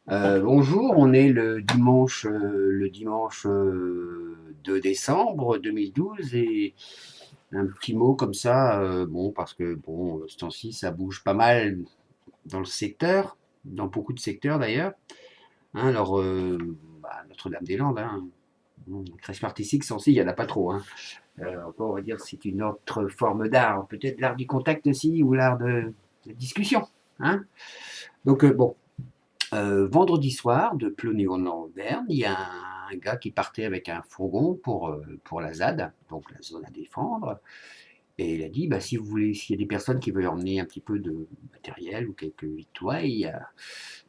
Bonjour, on est le dimanche 2 décembre 2012 et un petit mot comme ça, bon, parce que bon, ce temps-ci, ça bouge pas mal dans le secteur, dans beaucoup de secteurs d'ailleurs. Hein, alors, Notre-Dame-des-Landes, hein, crèche artistique, sans il n'y en a pas trop. Hein. Encore, on va dire, c'est une autre forme d'art, peut-être l'art du contact aussi, ou l'art de discussion. Hein. Donc, bon, vendredi soir, de Plonéon-en-Auvergne, il y a un gars qui partait avec un fourgon pour la ZAD, donc la zone à défendre. Et il a dit, bah, si vous voulez, s'il y a des personnes qui veulent emmener un petit peu de matériel ou quelques victuailles,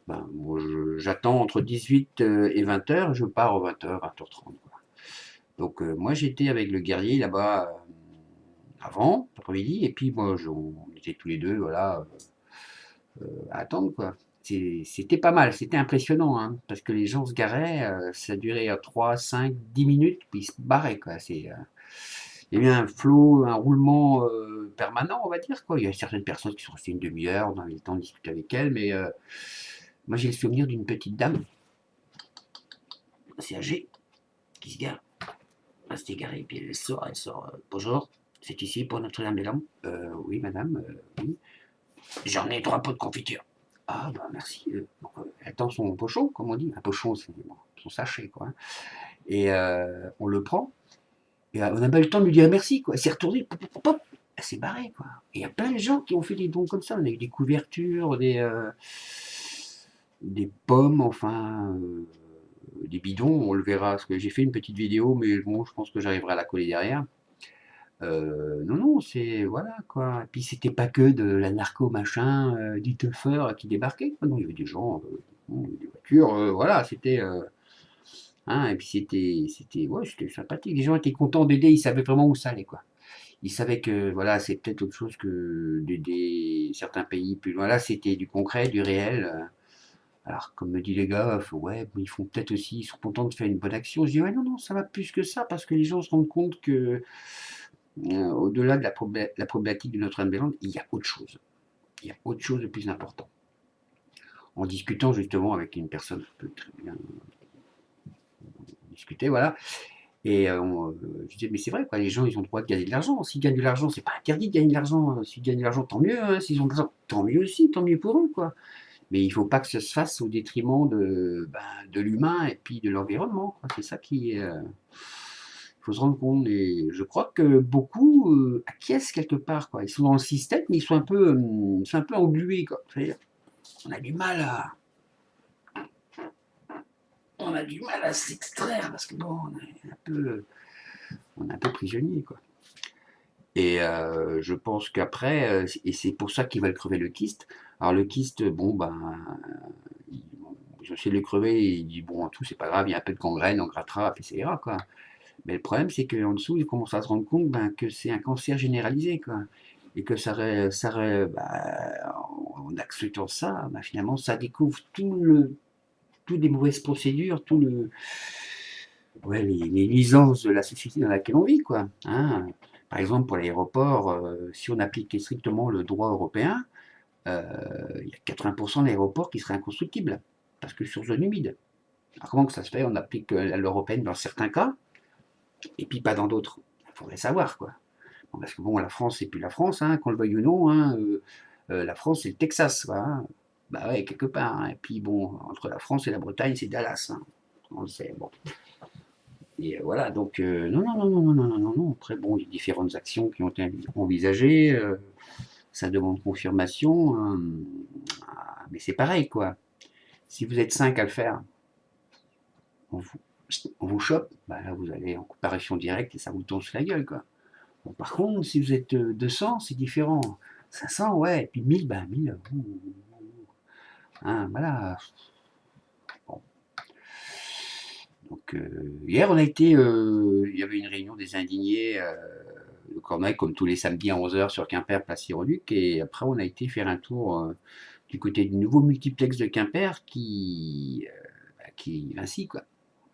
ben, moi, j'attends entre 18 et 20 heures, je pars aux 20 heures, 20h30. Quoi. Donc moi j'étais avec le guerrier là-bas avant, l'après-midi, et puis moi on était tous les deux, voilà, à attendre quoi. C'était pas mal, c'était impressionnant, hein, parce que les gens se garaient, ça durait 3, 5, 10 minutes, puis ils se barraient, quoi. Il y a eu un flot, un roulement permanent, on va dire, quoi. Il y a certaines personnes qui sont restées une demi-heure, on avait le temps de discuter avec elles, mais moi j'ai le souvenir d'une petite dame, assez âgée, qui se gare, elle s'est garée, puis elle sort, bonjour, c'est ici pour Notre-Dame-des-Landes. Oui, madame, oui. J'en ai 3 pots de confiture. Ah, bah merci. Elle tend son pochon, comme on dit. Un pochon, c'est bon, son sachet, quoi. Hein. Et on le prend. Et on n'a pas eu le temps de lui dire merci, quoi. Elle s'est retournée, pop, pop, pop, elle s'est barrée, quoi. Et il y a plein de gens qui ont fait des dons comme ça. On a eu des couvertures, des pommes, enfin, des bidons. On le verra, parce que j'ai fait une petite vidéo, mais bon, je pense que j'arriverai à la coller derrière. Non, non, c'est voilà quoi. Et puis c'était pas que de la narco machin, du teufeur qui débarquait. Quoi. Non, il y avait des gens, bon, des voitures, voilà, hein, et puis ouais, c'était sympathique. Les gens étaient contents d'aider, ils savaient vraiment où ça allait quoi. Ils savaient que voilà, c'est peut-être autre chose que d'aider certains pays plus loin. Là, c'était du concret, du réel. Alors, comme me dit les gars, ouais, bon, ils font peut-être aussi, ils sont contents de faire une bonne action. Je dis, ouais, non, non, ça va plus que ça, parce que les gens se rendent compte que au-delà de la problématique de Notre-Dame-des-Landes, il y a autre chose. Il y a autre chose de plus important. En discutant justement avec une personne, je peux très bien discuter, voilà. Et je disais, mais c'est vrai, quoi, les gens, ils ont le droit de gagner de l'argent. S'ils gagnent de l'argent, c'est pas interdit de gagner de l'argent. S'ils gagnent de l'argent, tant mieux. Hein. S'ils ont de l'argent, tant mieux aussi, tant mieux pour eux, quoi. Mais il ne faut pas que ça se fasse au détriment de l'humain et puis de l'environnement. C'est ça qui est. Il faut se rendre compte. Et je crois que beaucoup acquiescent quelque part. Quoi. Ils sont dans le système, mais ils sont un peu englués. Quoi. C'est-à-dire, on a du mal à. On a du mal à s'extraire parce que bon, on est un peu prisonnier. Quoi. Et je pense qu'après, et c'est pour ça qu'ils veulent crever le kyste. Alors le kyste, bon, ben, ils ont essayé de le crever, et il dit, bon, tout, c'est pas grave, il y a un peu de gangrène, on grattera, puis ça ira, quoi. Mais le problème, c'est qu'en dessous, ils commencent à se rendre compte ben, que c'est un cancer généralisé, quoi. Et que en acceptant ça, ben, finalement, ça découvre toutes les mauvaises procédures, ouais, les nuisances de la société dans laquelle on vit, quoi. Hein. Par exemple, pour l'aéroport, si on appliquait strictement le droit européen, euh, il y a 80% d'aéroports qui seraient inconstructibles, parce que sur zone humide. Alors comment que ça se fait? On applique l'européenne dans certains cas, et puis pas dans d'autres. Il faudrait savoir, quoi. Bon, parce que bon, la France, c'est plus la France, hein, qu'on le veuille ou non. Hein, la France, c'est le Texas, quoi, hein. Bah ouais, quelque part. Hein. Et puis bon, entre la France et la Bretagne, c'est Dallas. Hein. On le sait. Bon. Et voilà, donc non, non, non, non, non, non, non, non, non. Après, bon, il y a différentes actions qui ont été envisagées. Ça demande confirmation. Mais c'est pareil, quoi. Si vous êtes 5 à le faire, on vous, on vous chope, bah là, vous allez en comparution directe et ça vous tombe sur la gueule, quoi. Bon, par contre, si vous êtes 200, c'est différent. 500, ouais, et puis 1000, bah 1000, hein, voilà. Bon. Donc, hier, il y avait une réunion des indignés de Cornouailles, comme tous les samedis à 11 heures sur Quimper, place Iroluc, et après, on a été faire un tour du côté du nouveau multiplex de Quimper qui ainsi, quoi,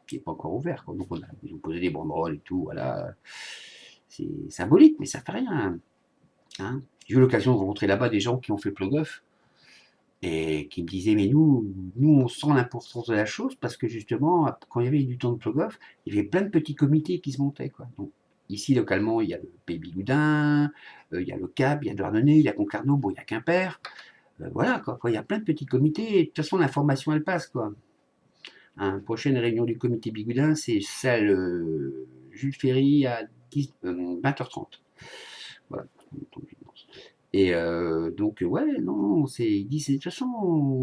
qui n'est pas encore ouvert. Quoi. Donc, ils ont posé des banderoles et tout, voilà. C'est symbolique, mais ça fait rien. Hein. J'ai eu l'occasion de rencontrer là-bas des gens qui ont fait Plogoff. et qui me disait, mais nous, on sent l'importance de la chose parce que justement, quand il y avait du temps de plug-off, il y avait plein de petits comités qui se montaient, quoi. Donc, ici, localement, il y a le Pays Bigoudin, il y a le Cap, il y a Douarnenez, il y a Concarneau, bon, il y a Quimper. Voilà, quoi, il y a plein de petits comités. Et de toute façon, l'information, elle passe, quoi. Hein, prochaine réunion du comité Bigoudin, c'est salle Jules Ferry à 20h30. Voilà. Et donc, ouais, non, il dit, de toute façon,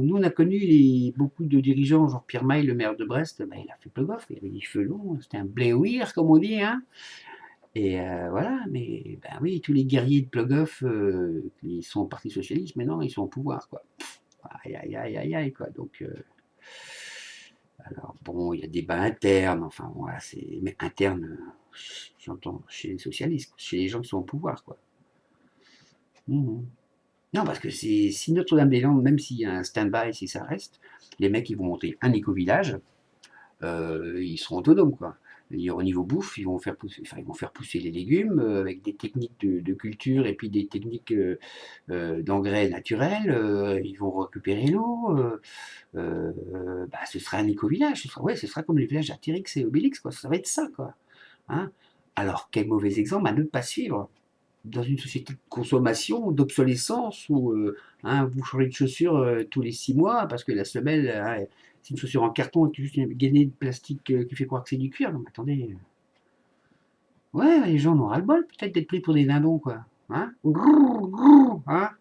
nous, on a connu beaucoup de dirigeants, genre Pierre Maille, le maire de Brest, bah, il a fait Plogoff, il avait les cheveux longs, c'était un bléouir, comme on dit, hein. Et voilà, mais ben oui, tous les guerriers de Plogoff, ils sont au Parti Socialiste, mais non, ils sont au pouvoir, quoi. Aïe, aïe, aïe, aïe, aïe, quoi. Donc, alors, bon, il y a des débats internes, enfin, voilà, mais internes, j'entends, chez les socialistes, chez les gens qui sont au pouvoir, quoi. Mhm. Non, parce que si Notre-Dame-des-Landes, même s'il y a un stand-by, si ça reste, les mecs, ils vont monter un éco-village, ils seront autonomes, quoi. Au niveau bouffe, ils vont faire pousser les légumes avec des techniques de culture et puis des techniques d'engrais naturels. Ils vont récupérer l'eau. Bah, ce sera un éco-village. Ce sera comme les villages d'Astérix et Obélix, quoi. Ça va être ça, quoi. Hein. Alors, quel mauvais exemple à ne pas suivre dans une société de consommation, d'obsolescence, où hein, vous changez de chaussure tous les 6 mois parce que la semelle, c'est une chaussure en carton avec juste une gainée de plastique qui fait croire que c'est du cuir. Non, mais attendez. Ouais, les gens en ont ras-le-bol peut-être d'être pris pour des dindons, quoi. Hein, grrr, grrr, hein.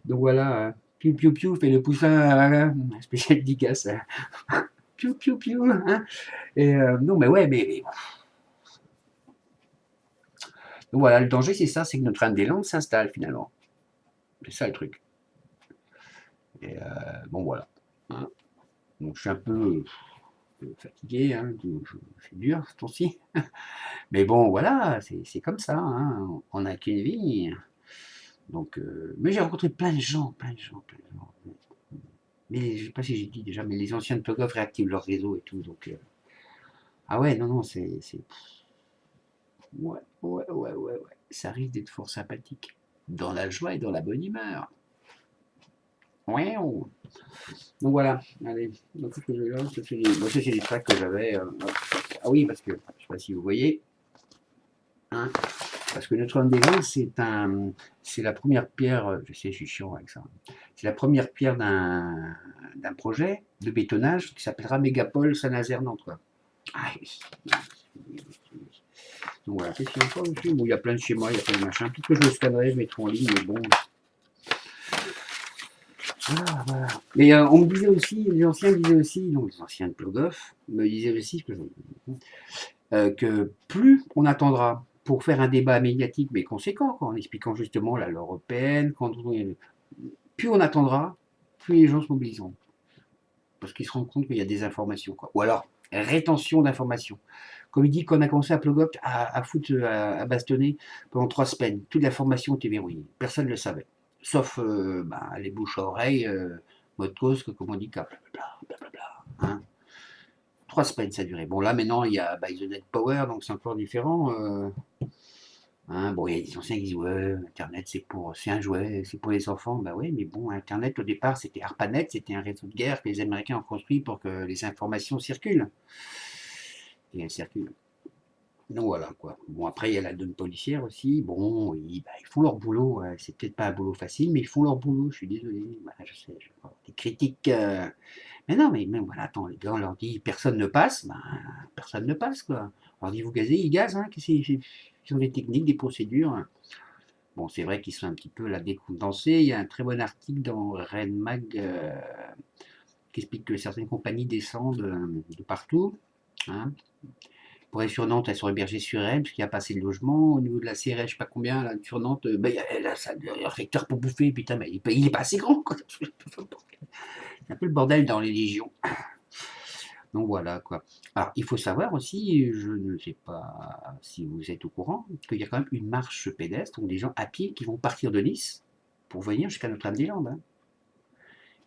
Donc voilà, piou piou piou, fait le poussin, spécial dédicace. Piou piou piou. Hein. Et non, mais ouais, mais donc voilà, le danger, c'est ça, c'est que notre Inde-des-Landes s'installe finalement. C'est ça le truc. Et bon, voilà. Hein. Donc je suis un peu fatigué, hein, c'est dur ce temps-ci. Mais bon, voilà, c'est comme ça, hein, on n'a qu'une vie. Donc, mais j'ai rencontré plein de gens, plein de gens, plein de gens. Mais je sais pas si j'ai dit déjà, mais les anciens de Plug Off réactivent leur réseau et tout. Donc, ah ouais, non, non, ouais, ouais, ouais, ouais, ouais. Ça risque d'être fort sympathique. Dans la joie et dans la bonne humeur. Ouais, oh. Donc voilà, allez, donc, ça c'est les tracks que j'avais. Ah oui, parce que, je sais pas si vous voyez, hein, parce que Notre-Dame-des-Landes, c'est la première pierre, je sais, je suis chiant avec ça, c'est la première pierre d'un projet de bétonnage qui s'appellera Mégapole Saint-Nazaire-Nantes, quoi. Ah oui. Donc voilà, qu'est-ce qu'il y a encore dessus? Bon, il y a plein de schémas, il y a plein de machins. Tout que je le scannerai, je mettrai en ligne, mais bon. Voilà, voilà. Mais on me disait aussi, les anciens disaient aussi, donc les anciens de Plogoff me disaient aussi que plus on attendra pour faire un débat médiatique mais conséquent, quoi, en expliquant justement la loi européenne, plus on attendra, plus les gens se mobiliseront. Parce qu'ils se rendent compte qu'il y a des informations. Quoi. Ou alors, rétention d'informations. Comme il dit qu'on a commencé à Plogoff à foutre, à bastonner pendant 3 semaines. Toute l'information était verrouillée. Personne ne le savait. Sauf les bouches à oreille, mode cause, comme on dit, blablabla, blablabla. Hein. 3 semaines ça a duré. Bon là maintenant il y a Isonette Power, donc c'est encore différent. Hein, bon, il y a des anciens qui disent ouais, Internet c'est un jouet, c'est pour les enfants. Bah oui, mais bon, Internet au départ c'était ARPANET, c'était un réseau de guerre que les Américains ont construit pour que les informations circulent. Et elles circulent. Donc voilà quoi. Bon après il y a la donne policière aussi. Bon, ils font leur boulot. C'est peut-être pas un boulot facile, mais ils font leur boulot. Je suis désolé. Voilà, je sais, je vais avoir des critiques. Mais non, mais même voilà, attends, les gars, on leur dit personne ne passe, personne ne passe quoi. On leur dit vous gazez, ils gazent, hein, ils ont des techniques, des procédures. Bon, c'est vrai qu'ils sont un petit peu la décondensés. Il y a un très bon article dans Red Mag qui explique que certaines compagnies descendent de partout. Hein. Pour aller sur Nantes, elles sont hébergées sur elle, parce qu'il n'y a pas assez de logements. Au niveau de la CRS, je ne sais pas combien, là, sur Nantes, il y a la salle de réfecteur pour bouffer, putain, mais il n'est pas assez grand. Quoi. C'est un peu le bordel dans les légions. Donc voilà quoi. Alors il faut savoir aussi, je ne sais pas si vous êtes au courant, qu'il y a quand même une marche pédestre, donc des gens à pied qui vont partir de Nice pour venir jusqu'à Notre-Dame-des-Landes. Hein.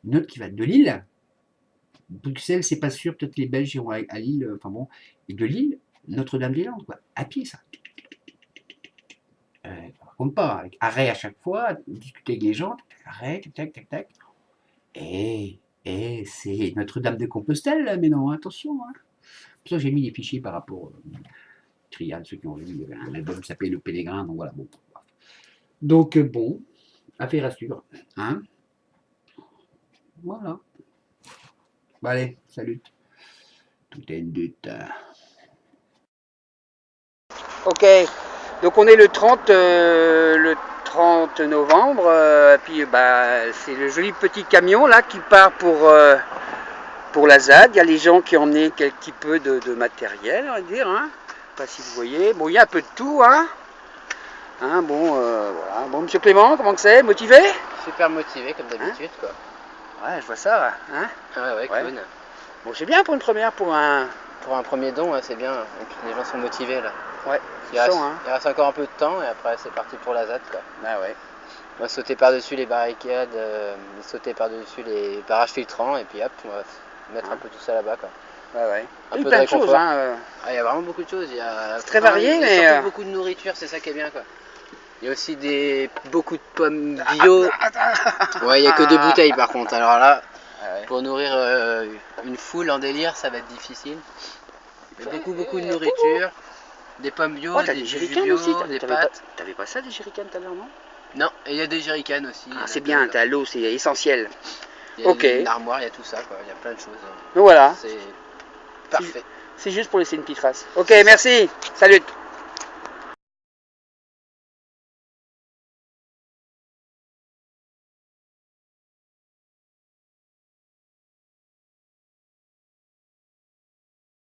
Une autre qui va de Lille. Bruxelles, c'est pas sûr, peut-être les Belges iront à Lille, enfin bon. Et de Lille, Notre-Dame-des-Landes, quoi. À pied, ça. Par contre pas, avec arrêt à chaque fois, discuter avec les gens, arrêt, tac, tac, tac, tac. C'est Notre-Dame de Compostelle, là, mais non, attention. Hein. C'est pour ça que j'ai mis les fichiers par rapport Trial, ceux qui ont vu, il y avait un album qui s'appelait Le Pèlerin, donc voilà. Bon. Donc bon, affaire à suivre. Hein. Voilà. Bon, allez, salut. Tout est une lutte. Ok, donc on est le 30 novembre, puis bah, c'est le joli petit camion là qui part pour la ZAD. Il y a les gens qui ont emmené quelque petit peu de matériel, on va dire. Hein. Je sais pas si vous voyez. Bon, il y a un peu de tout. Hein. Hein, bon, voilà. Bon, monsieur Clément, comment que c'est? Motivé? Super motivé comme d'habitude, hein? Quoi. Ouais, je vois ça. Hein. Ouais, cool. Bon, c'est bien pour une première, pour un premier don, ouais, c'est bien. Et puis les gens sont motivés là. Ouais. Il reste encore un peu de temps et après c'est parti pour la ZAD, quoi. Ah ouais. On va sauter par-dessus les barricades, sauter par-dessus les barrages filtrants et puis hop, on va mettre un peu tout ça là-bas, quoi. Ouais. Un peu de plein de réconfort. choses, hein. Il y a vraiment beaucoup de choses. C'est très varié, mais surtout beaucoup de nourriture, c'est ça qui est bien, quoi. Il y a aussi beaucoup de pommes bio. Ouais, il n'y a que 2 bouteilles par contre. Alors là, pour nourrir une foule en délire, ça va être difficile. Mais beaucoup de nourriture, des pommes bio, des jus bio, des pâtes. T'avais pas ça des jerrycans tout à l'heure, non? Non, et il y a des jerrycans aussi. Ah, c'est bien, t'as l'eau, c'est essentiel. Il y a une armoire, il y a tout ça, quoi. Il y a plein de choses. Donc voilà. C'est parfait. C'est juste pour laisser une petite trace. Ok, merci. Salut.